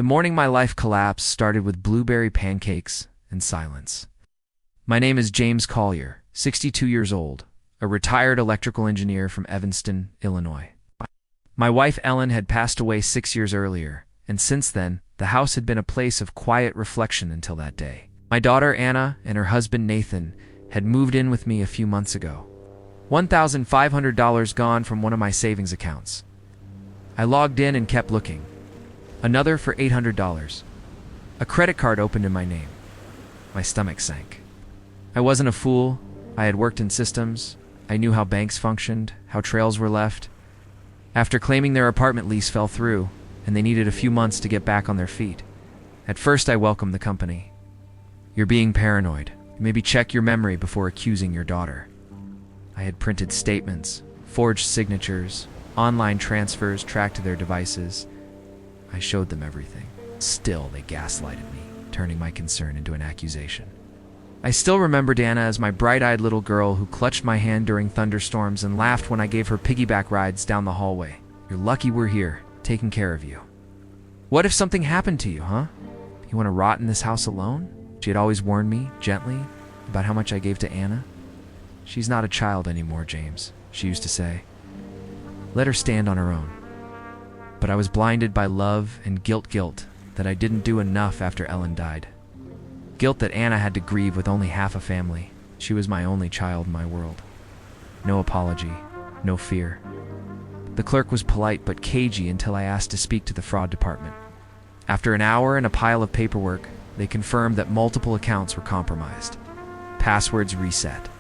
The morning my life collapsed started with blueberry pancakes and silence. My name is James Collier, 62 years old, a retired electrical engineer from Evanston, Illinois. My wife Ellen had passed away 6 years earlier, and since then, the house had been a place of quiet reflection until that day. My daughter Anna and her husband Nathan had moved in with me a few months ago. $1,500 gone from one of my savings accounts. I logged in and kept looking. Another for $800. A credit card opened in my name. My stomach sank. I wasn't a fool. I had worked in systems. I knew how banks functioned, how trails were left. After claiming their apartment lease fell through, and they needed a few months to get back on their feet. At first I welcomed the company. You're being paranoid. Maybe check your memory before accusing your daughter. I had printed statements, forged signatures, online transfers tracked to their devices. I showed them everything. Still, they gaslighted me, turning my concern into an accusation. I still remember Dana as my bright-eyed little girl who clutched my hand during thunderstorms and laughed when I gave her piggyback rides down the hallway. You're lucky we're here, taking care of you. What if something happened to you, huh? You want to rot in this house alone? She had always warned me, gently, about how much I gave to Anna. She's not a child anymore, James, she used to say. Let her stand on her own. But I was blinded by love and guilt that I didn't do enough after Ellen died. Guilt that Anna had to grieve with only half a family. She was my only child in my world. No apology, no fear. The clerk was polite but cagey until I asked to speak to the fraud department. After an hour and a pile of paperwork, they confirmed that multiple accounts were compromised. Passwords reset.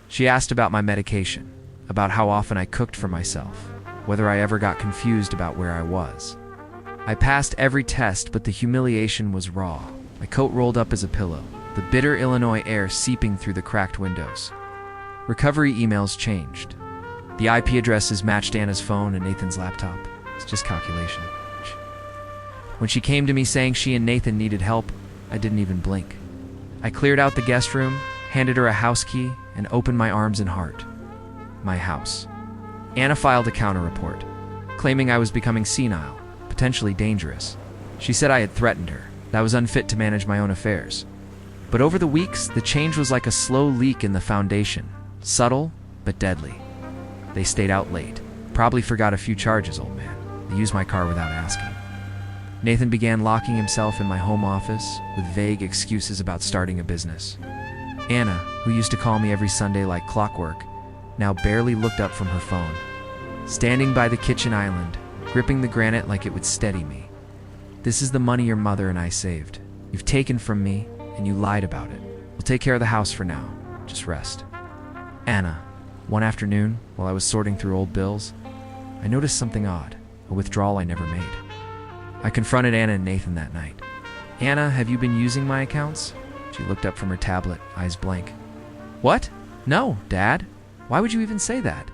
She asked about my medication, about how often I cooked for myself, whether I ever got confused about where I was. I passed every test, but the humiliation was raw. My coat rolled up as a pillow, the bitter Illinois air seeping through the cracked windows. Recovery emails changed. The IP addresses matched Anna's phone and Nathan's laptop. It's just calculation. When she came to me saying she and Nathan needed help, I didn't even blink. I cleared out the guest room, handed her a house key, and opened my arms and heart. My house. Anna filed a counter report, claiming I was becoming senile, potentially dangerous. She said I had threatened her, that I was unfit to manage my own affairs. But over the weeks, the change was like a slow leak in the foundation, subtle but deadly. They stayed out late, probably forgot a few charges, old man. They used my car without asking. Nathan began locking himself in my home office with vague excuses about starting a business. Anna, who used to call me every Sunday like clockwork, now barely looked up from her phone, standing by the kitchen island, gripping the granite like it would steady me. This is the money your mother and I saved. You've taken from me, and you lied about it. We'll take care of the house for now. Just rest. Anna, one afternoon, while I was sorting through old bills, I noticed something odd, a withdrawal I never made. I confronted Anna and Nathan that night. Anna, have you been using my accounts? She looked up from her tablet, eyes blank. What? No, Dad. Why would you even say that?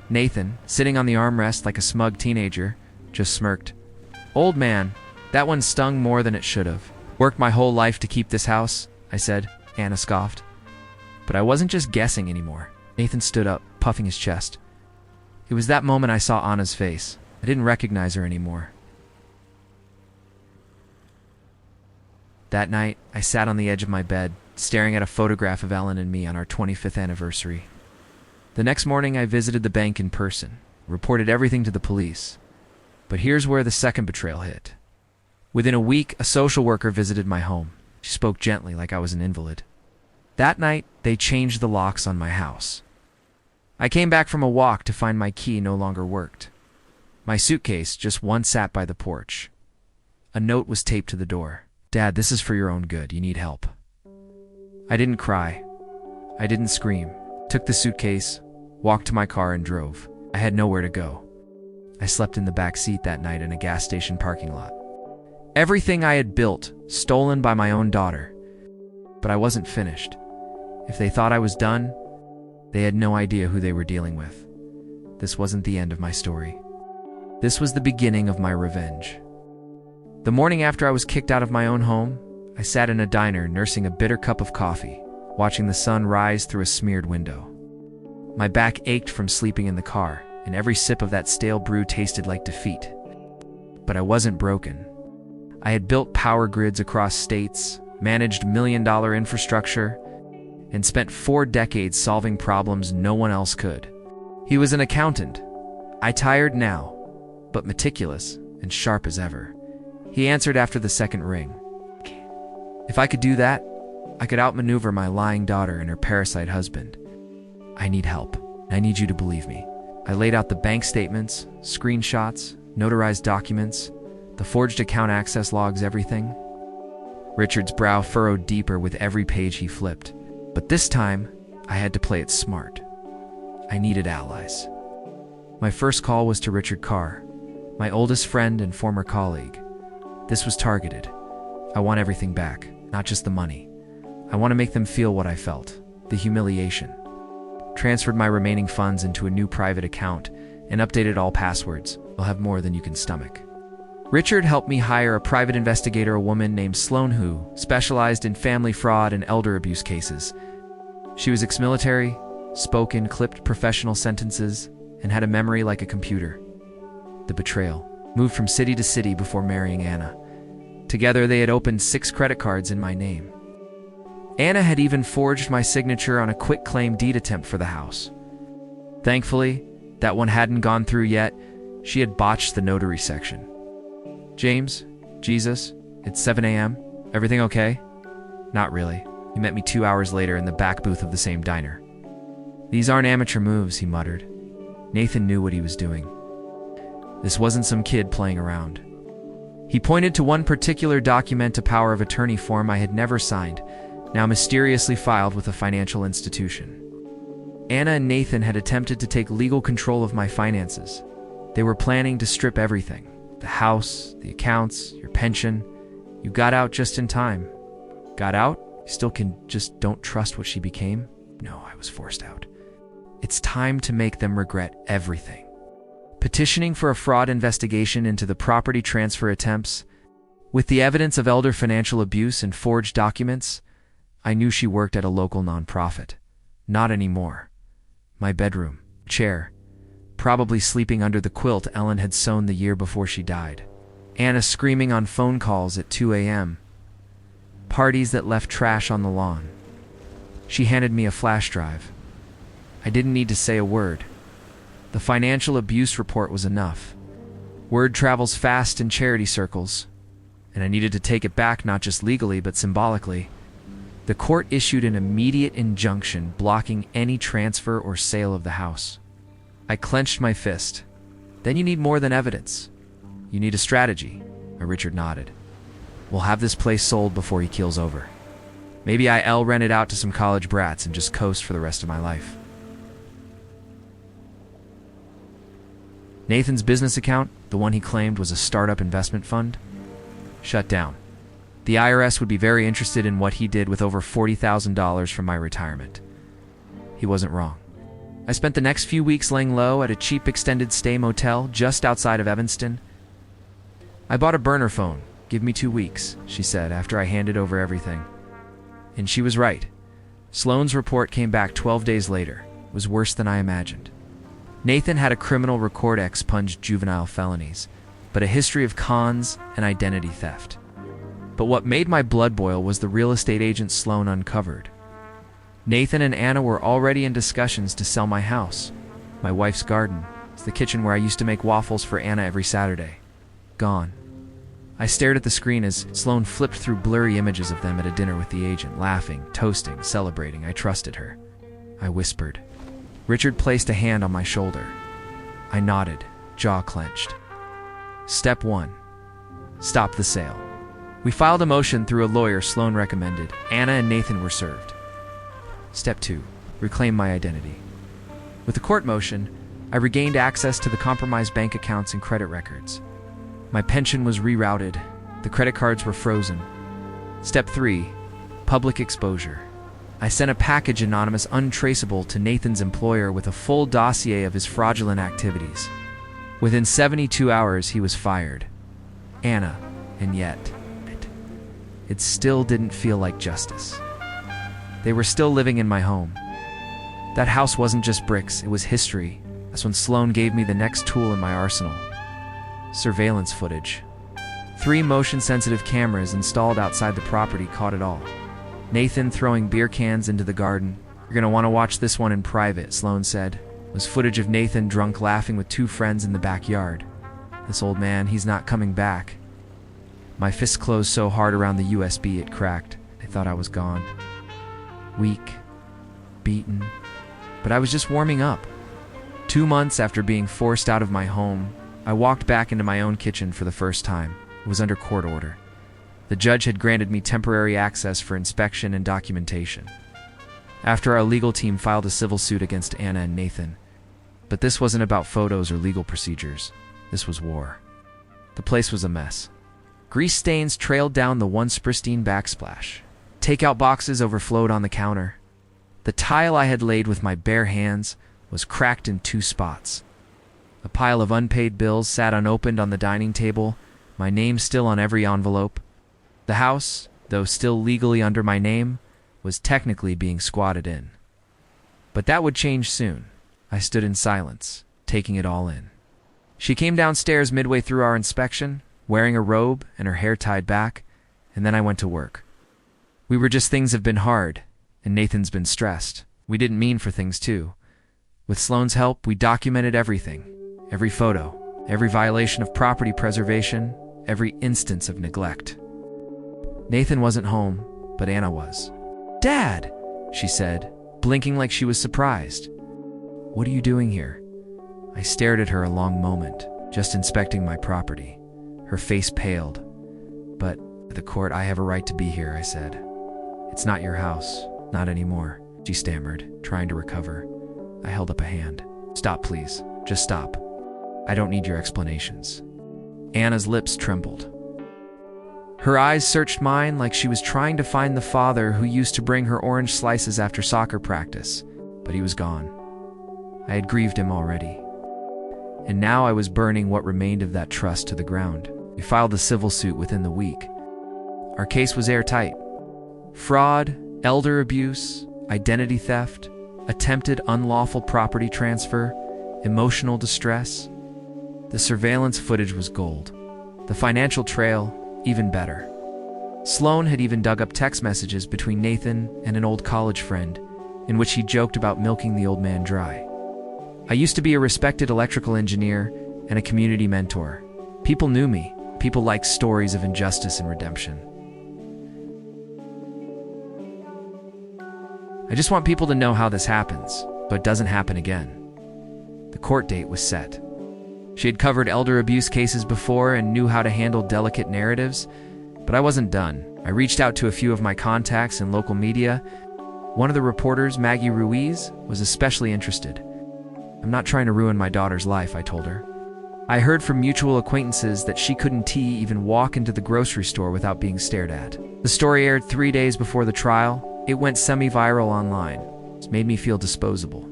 Nathan, sitting on the armrest like a smug teenager, just smirked. Old man, that one stung more than it should have. Worked my whole life to keep this house, I said. Anna scoffed. But I wasn't just guessing anymore. Nathan stood up, puffing his chest. It was that moment I saw Anna's face. I didn't recognize her anymore. That night, I sat on the edge of my bed, staring at a photograph of Ellen and me on our 25th anniversary. The next morning, I visited the bank in person, reported everything to the police. But here's where the second betrayal hit. Within a week, a social worker visited my home. She spoke gently, like I was an invalid. That night, they changed the locks on my house. I came back from a walk to find my key no longer worked. My suitcase just one sat by the porch. A note was taped to the door. Dad, this is for your own good. You need help. I didn't cry. I didn't scream. Took the suitcase, walked to my car, and drove. I had nowhere to go. I slept in the back seat that night in a gas station parking lot. Everything I had built, stolen by my own daughter. But I wasn't finished. If they thought I was done, they had no idea who they were dealing with. This wasn't the end of my story. This was the beginning of my revenge. The morning after I was kicked out of my own home, I sat in a diner nursing a bitter cup of coffee, watching the sun rise through a smeared window. My back ached from sleeping in the car, and every sip of that stale brew tasted like defeat. But I wasn't broken. I had built power grids across states, managed million-dollar infrastructure, and spent 4 decades solving problems no one else could. He was an accountant. I tired now, but meticulous and sharp as ever. He answered after the second ring. If I could do that, I could outmaneuver my lying daughter and her parasite husband. I need help. I need you to believe me. I laid out the bank statements, screenshots, notarized documents, the forged account access logs, everything. Richard's brow furrowed deeper with every page he flipped. But this time, I had to play it smart. I needed allies. My first call was to Richard Carr, my oldest friend and former colleague. This was targeted. I want everything back, not just the money. I want to make them feel what I felt, the humiliation. Transferred my remaining funds into a new private account and updated all passwords. I'll have more than you can stomach. Richard helped me hire a private investigator, a woman named Sloan who specialized in family fraud and elder abuse cases. She was ex-military, spoke in clipped professional sentences, and had a memory like a computer. The betrayal. Moved from city to city before marrying Anna. Together they had opened 6 credit cards in my name. Anna had even forged my signature on a quitclaim deed attempt for the house. Thankfully, that one hadn't gone through yet. She had botched the notary section. James, Jesus, it's 7 a.m. Everything okay? Not really. He met me 2 hours later in the back booth of the same diner. These aren't amateur moves, he muttered. Nathan knew what he was doing. This wasn't some kid playing around. He pointed to one particular document, a power of attorney form I had never signed, now mysteriously filed with a financial institution. Anna and Nathan had attempted to take legal control of my finances. They were planning to strip everything. The house, the accounts, your pension. You got out just in time. Got out? You still just don't trust what she became? No, I was forced out. It's time to make them regret everything. Petitioning for a fraud investigation into the property transfer attempts, with the evidence of elder financial abuse and forged documents, I knew she worked at a local nonprofit. Not anymore. My bedroom, chair, probably sleeping under the quilt Ellen had sewn the year before she died. Anna screaming on phone calls at 2 a.m. Parties that left trash on the lawn. She handed me a flash drive. I didn't need to say a word. The financial abuse report was enough. Word travels fast in charity circles, and I needed to take it back not just legally but symbolically. The court issued an immediate injunction blocking any transfer or sale of the house. I clenched my fist. Then you need more than evidence. You need a strategy. Richard nodded. We'll have this place sold before he keels over. Maybe I'll rent it out to some college brats and just coast for the rest of my life. Nathan's business account, the one he claimed was a startup investment fund, shut down. The IRS would be very interested in what he did with over $40,000 from my retirement. He wasn't wrong. I spent the next few weeks laying low at a cheap extended stay motel just outside of Evanston. I bought a burner phone. Give me 2 weeks, she said after I handed over everything. And she was right. Sloan's report came back 12 days later. It was worse than I imagined. Nathan had a criminal record, expunged juvenile felonies, but a history of cons and identity theft. But what made my blood boil was the real estate agent Sloan uncovered. Nathan and Anna were already in discussions to sell my house. My wife's garden. It's the kitchen where I used to make waffles for Anna every Saturday. Gone. I stared at the screen as Sloan flipped through blurry images of them at a dinner with the agent, laughing, toasting, celebrating. I trusted her. I whispered. Richard placed a hand on my shoulder. I nodded, jaw clenched. Step 1. Stop the sale. We filed a motion through a lawyer Sloan recommended. Anna and Nathan were served. Step 2. Reclaim my identity. With the court motion, I regained access to the compromised bank accounts and credit records. My pension was rerouted. The credit cards were frozen. Step 3. Public exposure. I sent a package anonymous, untraceable, to Nathan's employer with a full dossier of his fraudulent activities. Within 72 hours, he was fired. Anna, and yet, it still didn't feel like justice. They were still living in my home. That house wasn't just bricks, it was history. That's when Sloan gave me the next tool in my arsenal. Surveillance footage. 3 motion-sensitive cameras installed outside the property caught it all. Nathan throwing beer cans into the garden. "You're gonna want to watch this one in private," Sloan said. It was footage of Nathan drunk laughing with 2 friends in the backyard. This old man, he's not coming back. My fist closed so hard around the USB it cracked. I thought I was gone. Weak, beaten, but I was just warming up. 2 months after being forced out of my home, I walked back into my own kitchen for the first time. It was under court order. The judge had granted me temporary access for inspection and documentation. After our legal team filed a civil suit against Anna and Nathan. But this wasn't about photos or legal procedures. This was war. The place was a mess. Grease stains trailed down the once pristine backsplash. Takeout boxes overflowed on the counter. The tile I had laid with my bare hands was cracked in 2 spots. A pile of unpaid bills sat unopened on the dining table, my name still on every envelope. The house, though still legally under my name, was technically being squatted in. But that would change soon. I stood in silence, taking it all in. She came downstairs midway through our inspection, wearing a robe and her hair tied back, and then I went to work. We were just things have been hard, and Nathan's been stressed. We didn't mean for things too. With Sloan's help, we documented everything. Every photo, every violation of property preservation, every instance of neglect. Nathan wasn't home, but Anna was. "Dad," she said, blinking like she was surprised. "What are you doing here?" I stared at her a long moment, just inspecting my property. Her face paled. "But, the court, I have a right to be here," I said. "It's not your house. Not anymore," she stammered, trying to recover. I held up a hand. "Stop, please. Just stop. I don't need your explanations." Anna's lips trembled. Her eyes searched mine like she was trying to find the father who used to bring her orange slices after soccer practice, but he was gone. I had grieved him already. And now I was burning what remained of that trust to the ground. We filed the civil suit within the week. Our case was airtight. Fraud, elder abuse, identity theft, attempted unlawful property transfer, emotional distress. The surveillance footage was gold. The financial trail, even better. Sloan had even dug up text messages between Nathan and an old college friend, in which he joked about milking the old man dry. I used to be a respected electrical engineer and a community mentor. People knew me. People liked stories of injustice and redemption. I just want people to know how this happens, but it doesn't happen again. The court date was set. She had covered elder abuse cases before and knew how to handle delicate narratives, but I wasn't done. I reached out to a few of my contacts in local media. One of the reporters, Maggie Ruiz, was especially interested. "I'm not trying to ruin my daughter's life," I told her. I heard from mutual acquaintances that she couldn't even walk into the grocery store without being stared at. The story aired 3 days before the trial. It went semi-viral online. It made me feel disposable.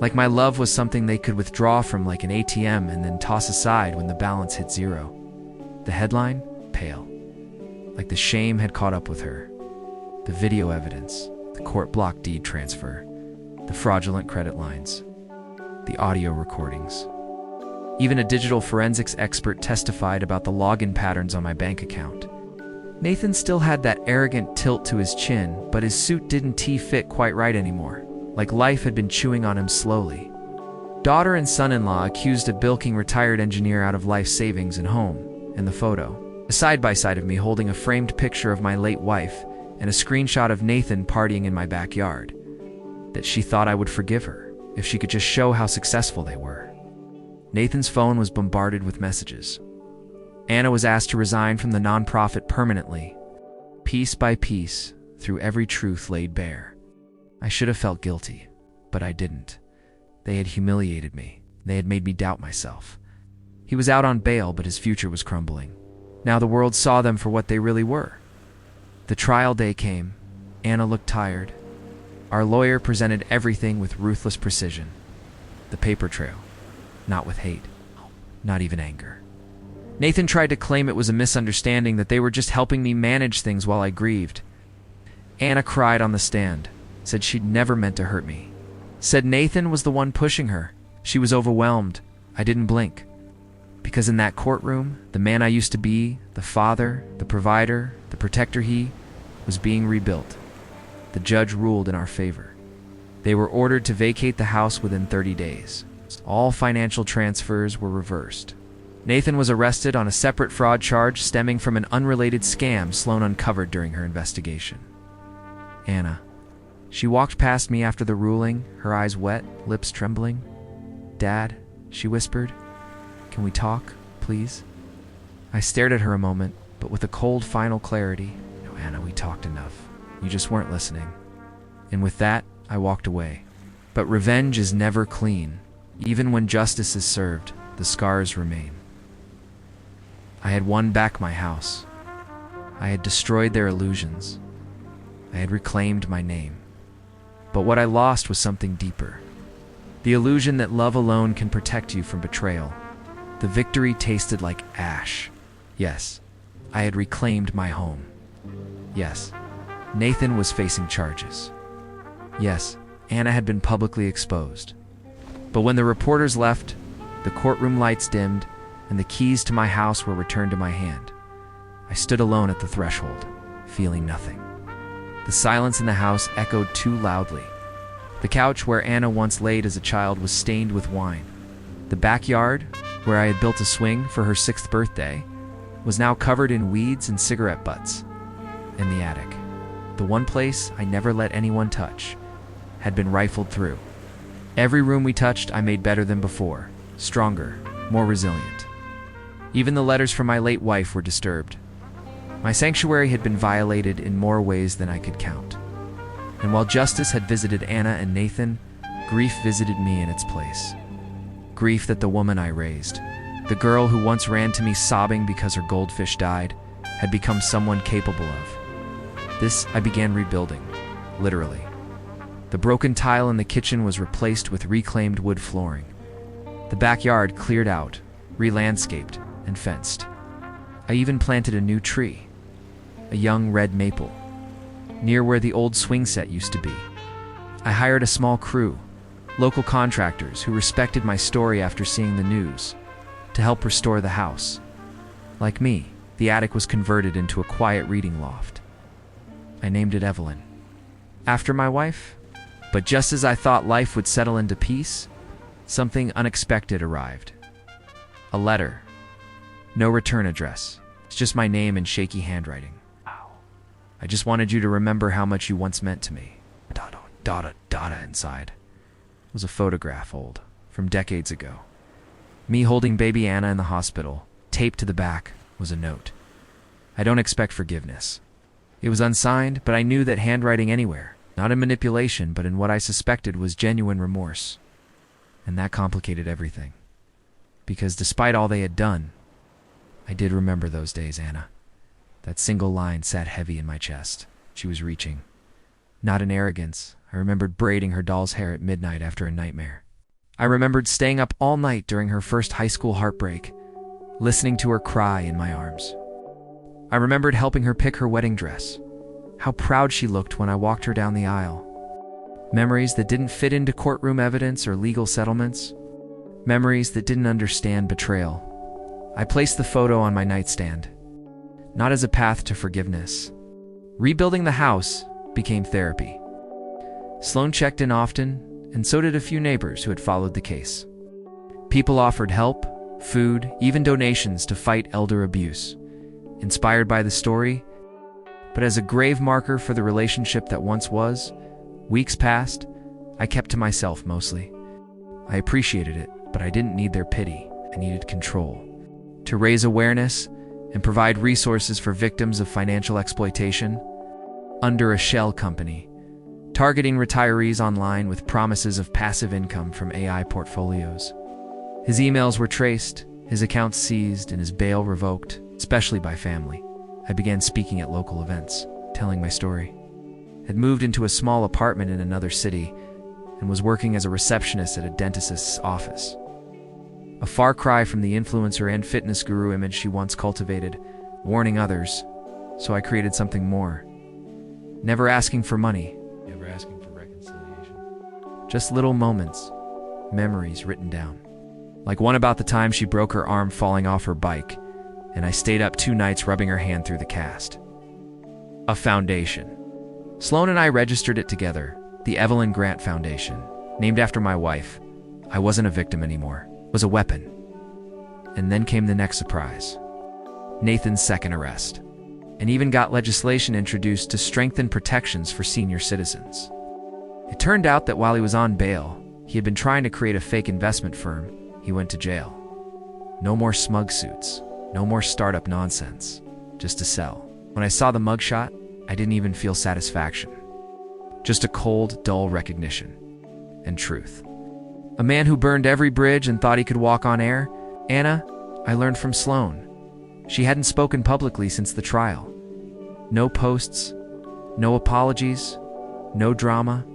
Like my love was something they could withdraw from like an ATM and then toss aside when the balance hit 0. The headline? Pale. Like the shame had caught up with her. The video evidence, the court block deed transfer, the fraudulent credit lines, the audio recordings. Even a digital forensics expert testified about the login patterns on my bank account. Nathan still had that arrogant tilt to his chin, but his suit didn't fit quite right anymore, like life had been chewing on him slowly. Daughter and son-in-law accused a bilking retired engineer out of life savings and home, and the photo. A side-by-side of me holding a framed picture of my late wife and a screenshot of Nathan partying in my backyard. That she thought I would forgive her if she could just show how successful they were. Nathan's phone was bombarded with messages. Anna was asked to resign from the nonprofit permanently. Piece by piece, through every truth laid bare. I should have felt guilty, but I didn't. They had humiliated me. They had made me doubt myself. He was out on bail, but his future was crumbling. Now the world saw them for what they really were. The trial day came. Anna looked tired. Our lawyer presented everything with ruthless precision. The paper trail, not with hate, not even anger. Nathan tried to claim it was a misunderstanding, that they were just helping me manage things while I grieved. Anna cried on the stand, said she'd never meant to hurt me. Said Nathan was the one pushing her. She was overwhelmed. I didn't blink. Because in that courtroom, the man I used to be, the father, the provider, the protector was being rebuilt. The judge ruled in our favor. They were ordered to vacate the house within 30 days. All financial transfers were reversed. Nathan was arrested on a separate fraud charge stemming from an unrelated scam Sloan uncovered during her investigation. Anna. She walked past me after the ruling, her eyes wet, lips trembling. "Dad," she whispered, "can we talk, please?" I stared at her a moment, but with a cold, final clarity. "No, Anna, we talked enough. You just weren't listening." And with that, I walked away. But revenge is never clean. Even when justice is served, the scars remain. I had won back my house. I had destroyed their illusions. I had reclaimed my name. But what I lost was something deeper. The illusion that love alone can protect you from betrayal. The victory tasted like ash. Yes, I had reclaimed my home. Yes, Nathan was facing charges. Yes, Anna had been publicly exposed. But when the reporters left, the courtroom lights dimmed, and the keys to my house were returned to my hand, I stood alone at the threshold, feeling nothing. The silence in the house echoed too loudly. The couch where Anna once laid as a child was stained with wine. The backyard, where I had built a swing for her 6th birthday, was now covered in weeds and cigarette butts. And the attic, the one place I never let anyone touch, had been rifled through. Every room we touched I made better than before, stronger, more resilient. Even the letters from my late wife were disturbed. My sanctuary had been violated in more ways than I could count. And while justice had visited Anna and Nathan, grief visited me in its place. Grief that the woman I raised, the girl who once ran to me sobbing because her goldfish died, had become someone capable of. This I began rebuilding, literally. The broken tile in the kitchen was replaced with reclaimed wood flooring. The backyard cleared out, re-landscaped, and fenced. I even planted a new tree, a young red maple, near where the old swing set used to be. I hired a small crew, local contractors who respected my story after seeing the news, to help restore the house. Like me, the attic was converted into a quiet reading loft. I named it Evelyn, after my wife. But just as I thought life would settle into peace, something unexpected arrived. A letter. No return address. It's just my name in shaky handwriting. I just wanted you to remember how much you once meant to me. Dada inside. It was a photograph, old, from decades ago. Me holding baby Anna in the hospital. Taped to the back was a note. I don't expect forgiveness. It was unsigned, but I knew that handwriting anywhere, not in manipulation, but in what I suspected was genuine remorse. And that complicated everything. Because despite all they had done, I did remember those days, Anna. That single line sat heavy in my chest. She was reaching. Not in arrogance, I remembered braiding her doll's hair at midnight after a nightmare. I remembered staying up all night during her first high school heartbreak, listening to her cry in my arms. I remembered helping her pick her wedding dress. How proud she looked when I walked her down the aisle. Memories that didn't fit into courtroom evidence or legal settlements. Memories that didn't understand betrayal. I placed the photo on my nightstand, not as a path to forgiveness. Rebuilding the house became therapy. Sloan checked in often, and so did a few neighbors who had followed the case. People offered help, food, even donations to fight elder abuse, inspired by the story. But as a grave marker for the relationship that once was, weeks passed, I kept to myself mostly. I appreciated it, but I didn't need their pity. I needed control. To raise awareness and provide resources for victims of financial exploitation under a shell company, targeting retirees online with promises of passive income from AI portfolios. His emails were traced, his accounts seized, and his bail revoked, especially by family. I began speaking at local events, telling my story. Had moved into a small apartment in another city and was working as a receptionist at a dentist's office. A far cry from the influencer and fitness guru image she once cultivated, warning others, so I created something more. Never asking for money, never asking for reconciliation. Just little moments, memories written down. like one about the time she broke her arm falling off her bike, and I stayed up 2 nights rubbing her hand through the cast. A foundation. Sloan and I registered it together, the Evelyn Grant Foundation, named after my wife. I wasn't a victim anymore, it was a weapon. And then came the next surprise. Nathan's second arrest, and even got legislation introduced to strengthen protections for senior citizens. It turned out that while he was on bail, he had been trying to create a fake investment firm. He went to jail. No more smug suits, no more startup nonsense, just to sell. When I saw the mugshot, I didn't even feel satisfaction. Just a cold, dull recognition. And truth. A man who burned every bridge and thought he could walk on air. Anna, I learned from Sloan. She hadn't spoken publicly since the trial. No posts, no apologies, no drama,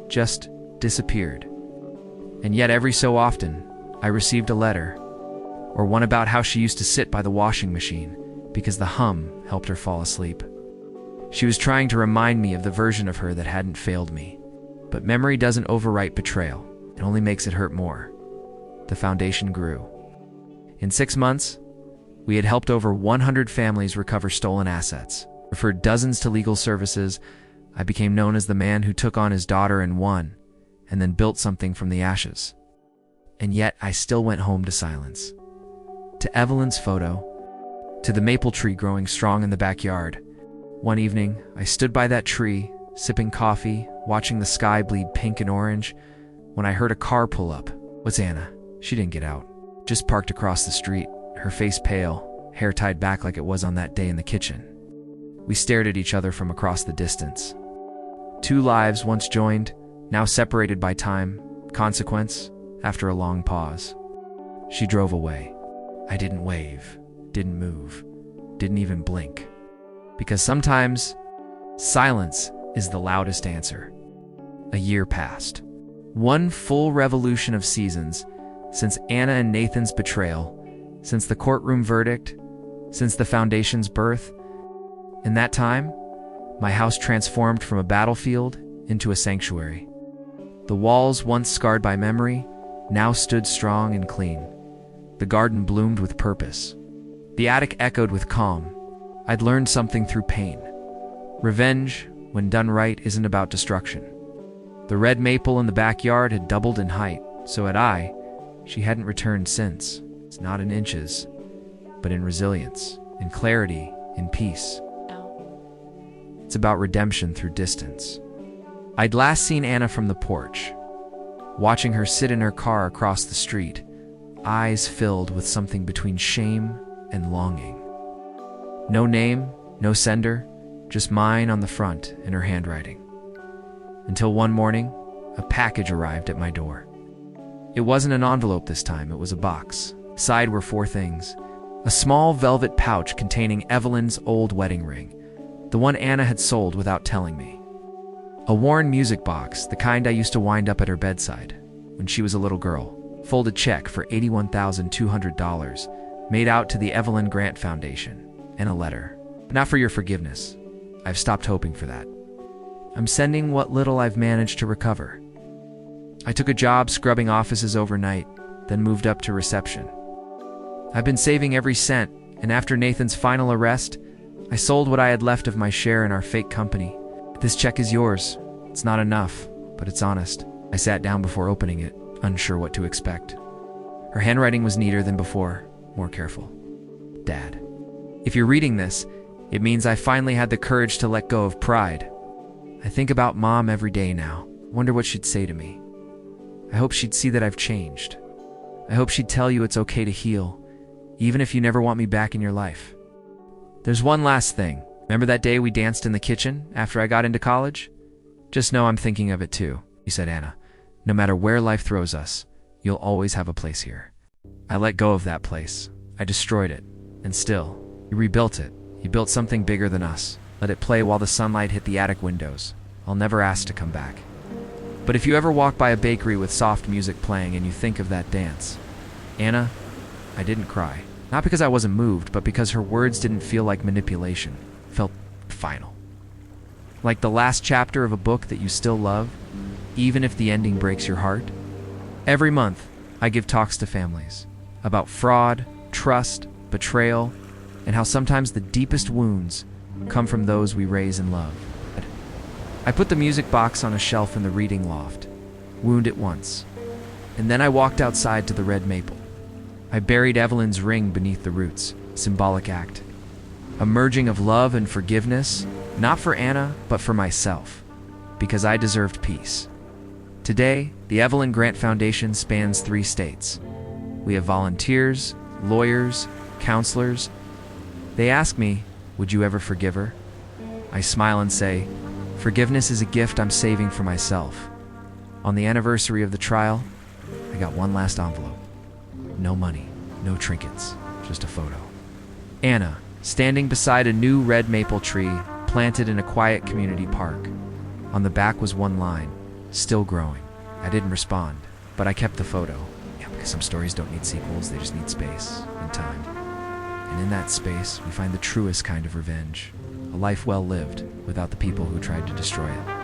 just disappeared. And yet every so often, I received a letter, or one about how she used to sit by the washing machine because the hum helped her fall asleep. She was trying to remind me of the version of her that hadn't failed me. But memory doesn't overwrite betrayal. It only makes it hurt more. The foundation grew. In 6 months, we had helped over 100 families recover stolen assets, referred dozens to legal services. I became known as the man who took on his daughter and won, and then built something from the ashes. And yet I still went home to silence. To Evelyn's photo, to the maple tree growing strong in the backyard. One evening, I stood by that tree, sipping coffee, watching the sky bleed pink and orange, when I heard a car pull up. What's Anna? She didn't get out. Just parked across the street, her face pale, hair tied back like it was on that day in the kitchen. We stared at each other from across the distance. 2 lives once joined, now separated by time, consequence, after a long pause. She drove away. I didn't wave, didn't move, didn't even blink. Because sometimes, silence is the loudest answer. A year passed. 1 full revolution of seasons, since Anna and Nathan's betrayal, since the courtroom verdict, since the foundation's birth. In that time, my house transformed from a battlefield into a sanctuary. The walls, once scarred by memory, now stood strong and clean. The garden bloomed with purpose. The attic echoed with calm. I'd learned something through pain. Revenge, when done right, isn't about destruction. The red maple in the backyard had doubled in height, so had I. She hadn't returned since. It's not in inches, but in resilience, in clarity, in peace. It's about redemption through distance. I'd last seen Anna from the porch, watching her sit in her car across the street, eyes filled with something between shame and longing. No name, no sender, just mine on the front in her handwriting. Until one morning, a package arrived at my door. It wasn't an envelope this time, it was a box. Inside were 4 things. A small velvet pouch containing Evelyn's old wedding ring, the one Anna had sold without telling me. A worn music box, the kind I used to wind up at her bedside when she was a little girl. Folded check for $81,200 made out to the Evelyn Grant Foundation, and a letter. Not for your forgiveness. I've stopped hoping for that. I'm sending what little I've managed to recover. I took a job scrubbing offices overnight, then moved up to reception. I've been saving every cent, and after Nathan's final arrest, I sold what I had left of my share in our fake company. This check is yours. It's not enough, but it's honest. I sat down before opening it, unsure what to expect. Her handwriting was neater than before, more careful. Dad. If you're reading this, it means I finally had the courage to let go of pride. I think about Mom every day now. Wonder what she'd say to me. I hope she'd see that I've changed. I hope she'd tell you it's okay to heal, even if you never want me back in your life. There's one last thing. Remember that day we danced in the kitchen after I got into college? Just know I'm thinking of it too, he said, Anna. No matter where life throws us, you'll always have a place here. I let go of that place. I destroyed it. And still, you rebuilt it. You built something bigger than us. Let it play while the sunlight hit the attic windows. I'll never ask to come back. But if you ever walk by a bakery with soft music playing and you think of that dance, Anna, I didn't cry. Not because I wasn't moved, but because her words didn't feel like manipulation. Felt final. Like the last chapter of a book that you still love, even if the ending breaks your heart. Every month, I give talks to families about fraud, trust, betrayal, and how sometimes the deepest wounds come from those we raise and love. I put the music box on a shelf in the reading loft, wound it once, and then I walked outside to the red maple. I buried Evelyn's ring beneath the roots, symbolic act. A merging of love and forgiveness, not for Anna, but for myself, because I deserved peace. Today, the Evelyn Grant Foundation spans 3 states. We have volunteers, lawyers, counselors. They ask me, would you ever forgive her? I smile and say, forgiveness is a gift I'm saving for myself. On the anniversary of the trial, I got one last envelope. No money, no trinkets, just a photo. Anna, standing beside a new red maple tree planted in a quiet community park. On the back was one line, still growing. I didn't respond, but I kept the photo. Yeah, because some stories don't need sequels, they just need space and time. And in that space, we find the truest kind of revenge. A life well lived, without the people who tried to destroy it.